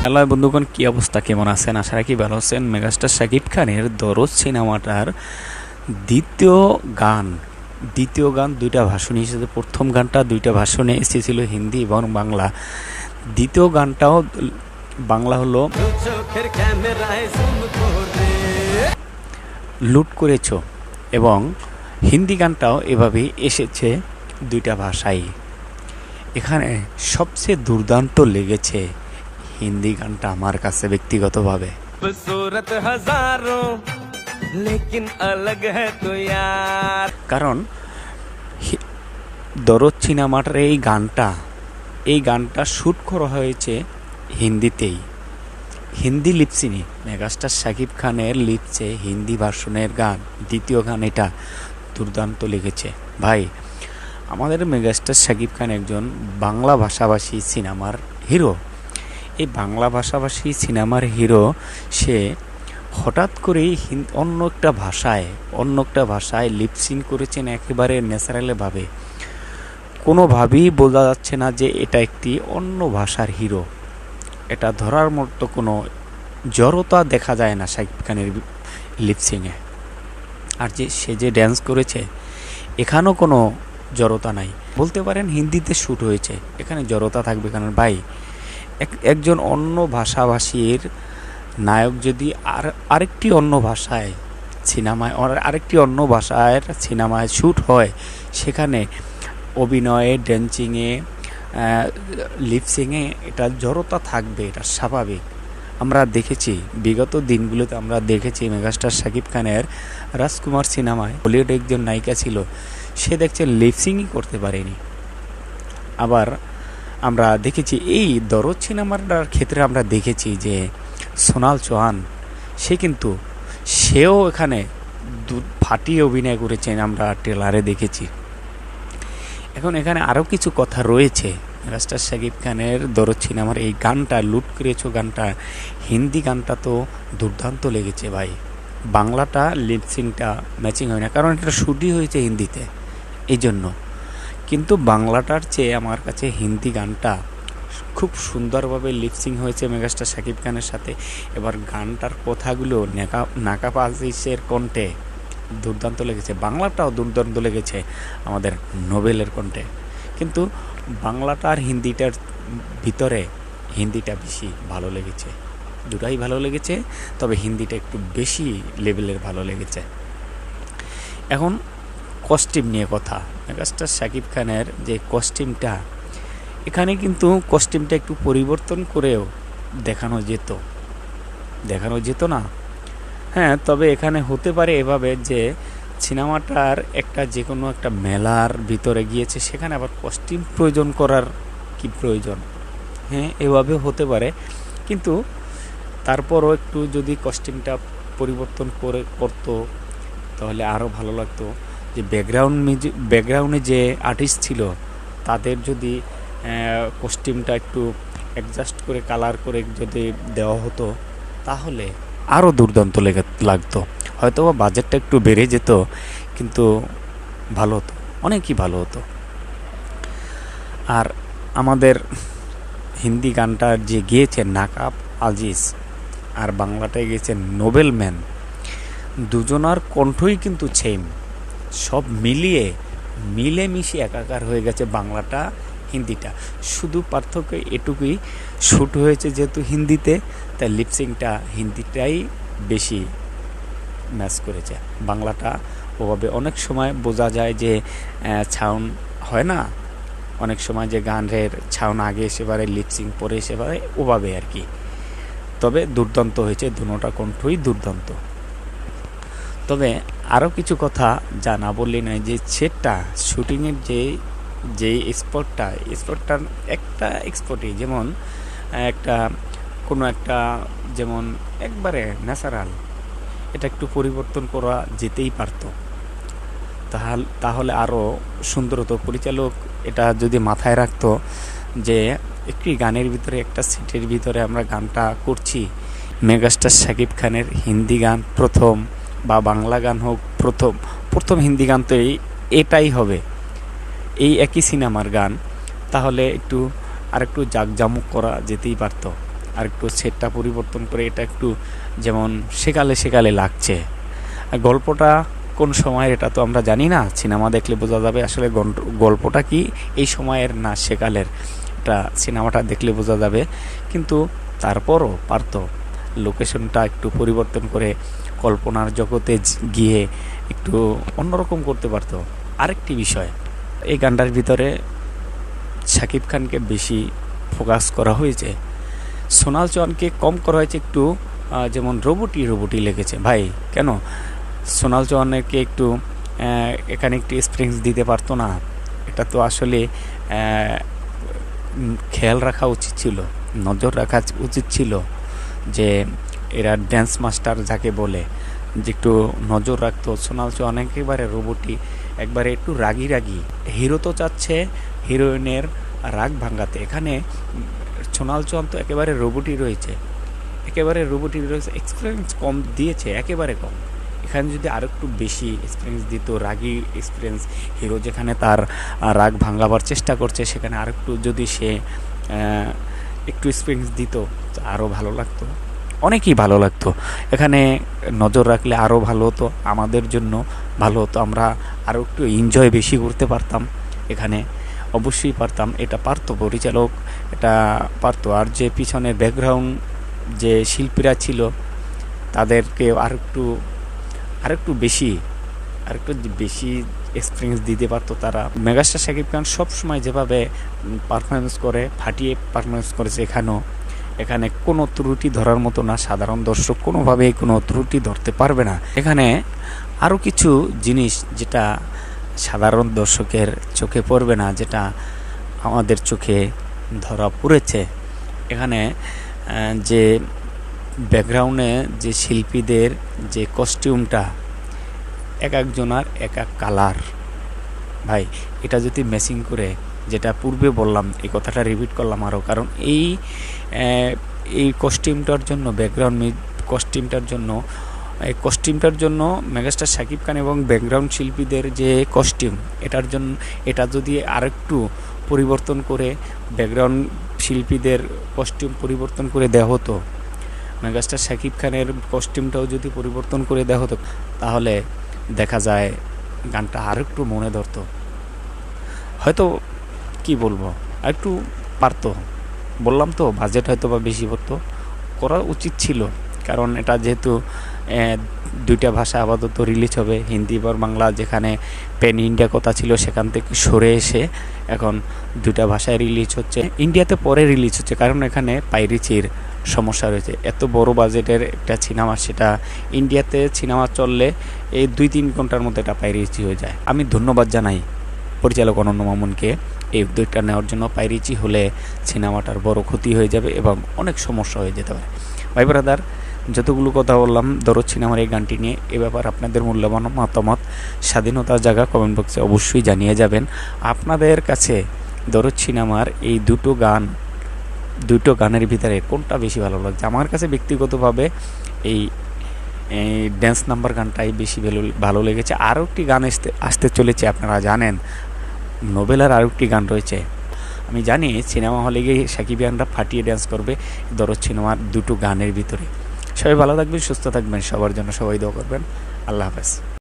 Hello বন্ধুগণ, কি অবস্থা, কেমন আছেন? আশা রাখি ভালো আছেন। মেগাস্টার শাকিব খানের দরদ সিনেমাটার দ্বিতীয় গান দুইটা ভাষণে এসেছে। প্রথম গানটা দুইটা ভাষণে এসেছিল, হিন্দি এবং বাংলা। দ্বিতীয় গানটাও বাংলা হলো লুট করেছ, এবং হিন্দি গানটাও এভাবেই এসেছে দুইটা ভাষায়। এখানে সবচেয়ে দুর্দান্ত লেগেছে হিন্দি গানটা আমার কাছে ব্যক্তিগতভাবে। কারণ দরদ সিনেমাটার এই গানটা শ্যুট করা হয়েছে হিন্দিতেই, হিন্দি লিপসিনি। মেগাস্টার শাকিব খানের লিপসে হিন্দি ভার্সনের গান, দ্বিতীয় গান, এটা দুর্দান্ত লেগেছে ভাই। আমাদের মেগাস্টার শাকিব খান একজন বাংলা ভাষাভাষী সিনেমার হিরো। এই বাংলা ভাষাভাষী সিনেমার হিরো, সে হঠাৎ করেই অন্য একটা ভাষায় লিপসিং করেছেন একেবারে ন্যাচারালভাবে। কোনোভাবেই বোঝা যাচ্ছে না যে এটা একটি অন্য ভাষার হিরো। এটা ধরার মতো কোনো জড়তা দেখা যায় না শাকিব খানের লিপসিংয়ে। আর সে যে ড্যান্স করেছে, এখানেও কোনো জড়তা নাই। বলতে পারেন হিন্দিতে শ্যুট হয়েছে, এখানে জড়তা থাকবে কারণ ভাই, একজন অন্য ভাষাভাষীর নায়ক যদি আরেকটি অন্য ভাষায় সিনেমায় শ্যুট হয়, সেখানে অভিনয়ে, ড্যান্সিংয়ে, লিপসিংয়ে এটা জড়তা থাকবে, এটা স্বাভাবিক। আমরা দেখেছি বিগত দিনগুলোতে, আমরা দেখেছি মেগাস্টার শাকিব খানের রাজকুমার সিনেমায় বলিউড একজন নায়িকা ছিল, সে দেখছে লিপসিংই করতে পারেনি। আবার আমরা দেখেছি এই দরদ সিনেমাটার ক্ষেত্রে আমরা দেখেছি যে সোনাল চৌহান, সেও এখানে ফাটিয়ে অভিনয় করেছেন, আমরা ট্রেলারে দেখেছি। এখন এখানে আরও কিছু কথা রয়েছে। মেগাস্টার শাকিব খানের দরদ সিনেমার এই গানটা, লুট করেছো গানটা, হিন্দি গানটা তো দুর্দান্ত লেগেছে ভাই। বাংলাটা লিপসিংটা ম্যাচিং হয় না, কারণ এটা শুটই হয়েছে হিন্দিতে, এই জন্য। কিন্তু বাংলাটার চেয়ে আমার কাছে হিন্দি গানটা খুব সুন্দরভাবে লিপসিং হয়েছে মেগাস্টার শাকিব খানের সাথে। এবার গানটার কথাগুলো নাকাপ আজিজের কণ্ঠে দুর্দান্ত লেগেছে, বাংলাটাও দুর্দান্ত লেগেছে আমাদের নোবেলের কণ্ঠে। কিন্তু বাংলাটা আর হিন্দিটার ভিতরে হিন্দিটা বেশি ভালো লেগেছে। দুটাই ভালো লেগেছে, তবে হিন্দিটা একটু বেশি লেভেলের ভালো লেগেছে। এখন কস্টিউম নিয়ে কথা। মেগাস্টার শাকিব খানের যে কস্টিউমটা, এখানে কিন্তু কস্টিউমটা একটু পরিবর্তন করেও দেখানো যেত না? হ্যাঁ, তবে এখানে হতে পারে এভাবে যে সিনেমাটার যে কোনো একটা মেলার ভিতরে গিয়েছে, সেখানে আবার কস্টিউম প্রয়োজন করার কি প্রয়োজন? হ্যাঁ, এভাবে হতে পারে। কিন্তু তারপরও একটু যদি কস্টিউমটা করতো তাহলে আরও ভালো লাগতো। যে ব্যাকগ্রাউন্ডে যে আর্টিস্ট ছিল, তাদের যদি কস্টিউমটা একটু অ্যাডজাস্ট করে কালার করে যদি দেওয়া হতো, তাহলে আরও দুর্দান্ত লাগতো। হয়তো বা বাজেটটা একটু বেড়ে যেত, কিন্তু ভালো হতো, অনেকই ভালো হতো। আর আমাদের হিন্দি গানটা যে গিয়েছেন নাকাপ আজিজ, আর বাংলাটায় গিয়েছেন নোবেল ম্যান, দুজনার কণ্ঠই কিন্তু সেম। সব মিলেমিশে একাকার হয়ে গেছে বাংলাটা হিন্দিটা। শুধু পার্থক্য এটুকুই, শ্যুট হয়েছে যেহেতু হিন্দিতে, তাই লিপসিংটা হিন্দিটাই বেশি ম্যাচ করেছে। বাংলাটা ওভাবে অনেক সময় বোঝা যায় যে ছাউন হয় না, অনেক সময় যে গানের ছাউন আগে এসে পারে, লিপসিং পরে এসে পারে, ওভাবে আর কি। তবে দুর্দান্ত হয়েছে, দুটোটা কণ্ঠই দুর্দান্ত। তবে আরও কিছু কথা যা না বললে নয়, যে সেটটা শুটিংয়ের যে স্পটটার একটা এক্সপোর্টই, যেমন কোনো একটা যেমন একবারে ন্যাচারাল, এটা একটু পরিবর্তন করা যেতেই পারতো, তাহলে আরও সুন্দর হতো। পরিচালক এটা যদি মাথায় রাখতো যে একটি গানের ভিতরে, একটা সেটের ভিতরে আমরা গানটা করছি, মেগাস্টার শাকিব খানের হিন্দি গান প্রথম, বা বাংলা গান হোক প্রথম হিন্দি গান তো এটাই হবে, এই একই সিনেমার গান, তাহলে আরেকটু জাঁকজমক করা যেতেই পারতো। আর একটু সেটটা পরিবর্তন করে এটা একটু যেমন সেকালে সেকালে লাগছে। আর গল্পটা কোন সময়ের এটা তো আমরা জানি না, সিনেমা দেখলে বোঝা যাবে আসলে গল্পটা কি এই সময়ের না সেকালের, এটা সিনেমাটা দেখলে বোঝা যাবে। কিন্তু তারপরও পারতো লোকেশনটা একটু পরিবর্তন করে কল্পনার জগতে গিয়ে একটু অন্যরকম করতে পারতো। আরেকটি বিষয়, এই গানটার ভিতরে শাকিব খানকে বেশি ফোকাস করা হয়েছে, সোনাল চৌহানকে কম করা হয়েছে একটু, যেমন রোবটি লেগেছে। ভাই কেন সোনাল চৌহানকে একটু এখানে একটু স্প্রিংস দিতে পারতো না? এটা তো আসলে খেয়াল রাখা উচিত ছিল, নজর রাখা উচিত ছিল যে এরা ড্যান্স মাস্টার যাকে বলে, যে একটু নজর রাখতো। সোনাল চৌহান একেবারে রোবটি, একবারে একটু রাগি রাগি। হিরো তো চাচ্ছে হিরোইনের রাগ ভাঙাতে, এখানে সোনাল চৌহান তো একেবারে রোবটি রয়েছে, এক্সপিরিয়েন্স কম দিয়েছে, একেবারে কম। এখানে যদি আরও একটু বেশি এক্সপিরিয়েন্স দিত, রাগি এক্সপিরিয়েন্স হিরো যেখানে তার রাগ ভাঙাবার চেষ্টা করছে, সেখানে আর একটু যদি সে একটু এক্সপিরিয়েন্স দিত আরও ভালো লাগতো, অনেকই ভালো লাগতো। এখানে নজর রাখলে আরও ভালো হতো, আমাদের জন্য ভালো হতো, আমরা আরও একটু এনজয় বেশি করতে পারতাম। এখানে অবশ্যই পারতাম, এটা পারতো পরিচালক, এটা পারতো। আর যে পিছনের ব্যাকগ্রাউন্ড যে শিল্পীরা ছিল তাদেরকে আরেকটু বেশি এক্সপিরিয়েন্স দিতে পারতো তারা। মেগাস্টার শাকিব খান সবসময় যেভাবে পারফরমেন্স করে, ফাটিয়ে পারফরমেন্স করেছে, এখানে কোনো ত্রুটি ধরার মতো না। সাধারণ দর্শক কোনোভাবেই কোনো ত্রুটি ধরতে পারবে না। এখানে আরও কিছু জিনিস যেটা সাধারণ দর্শকের চোখে পড়বে না, যেটা আমাদের চোখে ধরা পড়েছে। এখানে যে ব্যাকগ্রাউন্ডে যে শিল্পীদের যে কস্টিউমটা, এক একজনার এক এক কালার। ভাই এটা যদি ম্যাচিং করে, যেটা পূর্বে বললাম এই কথাটা রিপিট করলাম আরও, কারণ এই কস্টিউমটার জন্য, ব্যাকগ্রাউন্ড কস্টিউমটার জন্য মেগাস্টার শাকিব খান এবং ব্যাকগ্রাউন্ড শিল্পীদের যে কস্টিউম, এটা যদি আরেকটু পরিবর্তন করে ব্যাকগ্রাউন্ড শিল্পীদের কস্টিউম পরিবর্তন করে দেওয়া হতো, মেগাস্টার শাকিব খানের কস্টিউমটাও যদি পরিবর্তন করে দেওয়া হতো, তাহলে দেখা যায় গানটা আরেকটু মনে ধরতো। হয়তো কি বলবো, একটু পারতো, বললাম তো বাজেট হয়তো বা বেশি পড়তো, করা উচিত ছিল। কারণ এটা যেহেতু দুইটা ভাষা আপাতত রিলিজ হবে, হিন্দি বা বাংলা, যেখানে প্যান ইন্ডিয়া কথা ছিল সেখান থেকে সরে এসে এখন দুইটা ভাষায় রিলিজ হচ্ছে। ইন্ডিয়াতে পরে রিলিজ হচ্ছে কারণ এখানে পাইরেসির সমস্যা রয়েছে। এত বড় বাজেটের একটা সিনেমা, সেটা ইন্ডিয়াতে সিনেমা চললে এই 2-3 ঘন্টার মধ্যে এটা পাইরেসি হয়ে যায়। আমি ধন্যবাদ জানাই পরিচালক অনন্য মামুনকে এই উদ্যোগটা নেওয়ার জন্য। পাইরেসি হলে সিনেমাটার বড় ক্ষতি হয়ে যাবে এবং অনেক সমস্যা হয়ে যেতে পারে। ভাই ব্রাদার, যতগুলো কথা বললাম দরদ সিনেমার এই গানটি নিয়ে, এ ব্যাপার আপনাদের মূল্যবান মতামত স্বাধীনতার জায়গা কমেন্ট বক্সে অবশ্যই জানিয়ে যাবেন। আপনাদের কাছে দরদ সিনেমার এই দুটো গানের ভিতরে কোনটা বেশি ভালো লাগছে? আমার কাছে ব্যক্তিগতভাবে এই ড্যান্স নাম্বার গানটাই বেশি ভালো লেগেছে। আরও একটি গান আসতে চলেছে, আপনারা জানেন নোবেলার আরও একটি গান রয়েছে। আমি জানি সিনেমা হলে গিয়ে সাকিবিয়ানরা ফাটিয়ে ড্যান্স করবে দরদ সিনেমার দুটো গানের ভিতরে। সবাই ভালো থাকবেন, সুস্থ থাকবেন, সবার জন্য সবাই দোয়া করবেন। আল্লাহ হাফেজ।